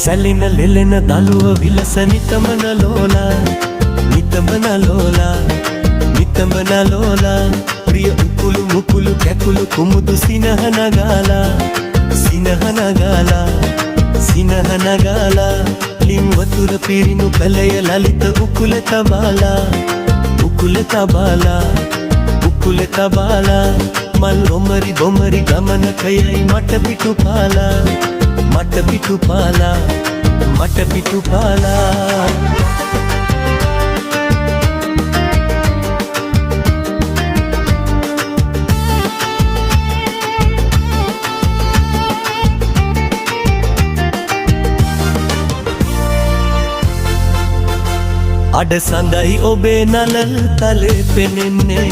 සැලෙන ලෙලෙන දළුව විලස නිතමන ලෝලා නිතමන ලෝලා නිතමන ලෝලා ප්‍රිය උකුළු මුකුළු කැකුළු කුමුදු සිනහන ගාලා සිනහන ගාලා සිනහන ගාලා ලිම් වතුර පිරිනු කලය ලලිත උකුල තබාලා උකුල තබාලා උකුල තබාලා මල් ඔමරි බොමරි ගමනකයයි මට පිටු පාලා මට පිටු පාලා මට පිටු පාලා අඩ සඳයි ඔබේ නලල් තලේ පෙනෙන්නේ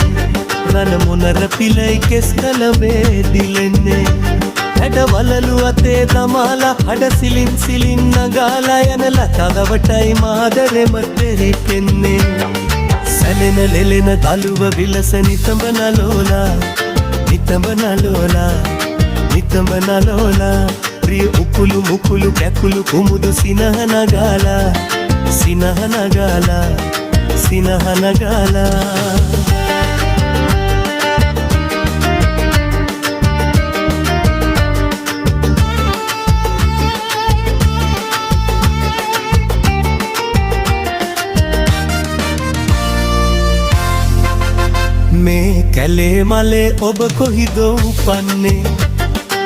රන මොනර පිලයි කෙස් කලබේ දිලෙන්නේ හැඩ වලලු අතේ දමාලා හඩ සිලින් සිලින් නගාලා යන ලතාවටයි මාදරෙම තෙරිපෙන්නේ සැලෙන ලෙලෙන දළුව විලස නිතඹන ලෝලා නිතඹන ලෝලා නිතඹන ලෝලා ප්‍රිය උකුළු මුකුළු කැකුළු කුමුදු සිනහන ගාලා සිනහන ගාලා සිනහන ගාලා මේ කැලේ මලේ ඔබ කොහිදෝ උපන්නේ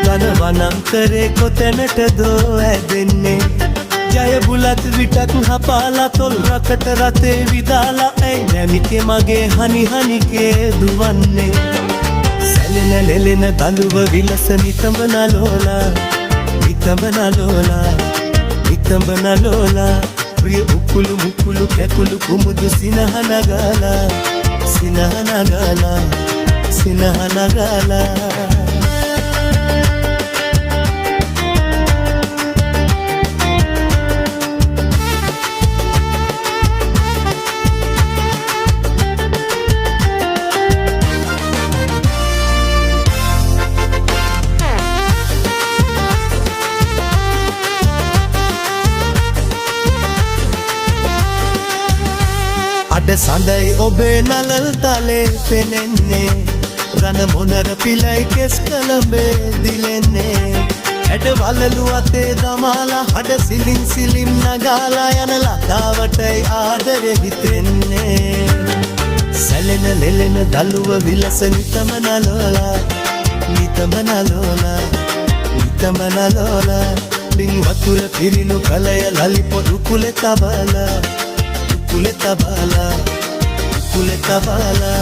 ඝන වනාන්තරේ කොතැනටදෝ ඇදෙන්නේ ජය බුලත් විටක් හපාලා තොල් රකට රතේ විදාලා ඇයි නැමිතේ මගේ හනි හනිකේ දුවන්නේ සැලෙන ලෙලෙන දළුව විලස නිතඹන ලෝලා නිතඹන ලෝලා නිතඹන ලෝලා ප්‍රිය උකුළු මුකුළු කැකුළු කුමුදු සිනහන ගාලා සිනහන ගාලා සිනහන ගාලා අඩ සඳයි ඔබේ නලල් තලේ පෙනෙන්නේ රන මොනර පිලයි කෙස් කලබේ දිලෙන්නේ හැඩ වලලු අතේ දමාලා හඩ සිලින් සිලින් නගාලා යන ලතාවටයි ආදරෙ හිතෙන්නේ සැලෙන ලෙලෙන දළුව විලස නිතමන ලෝලා නිතමන ලෝලා නිතමන ලෝලා ලිං වතුර පිරිනු කලය ලලි පොදු කුල තබාලා Kuleta bala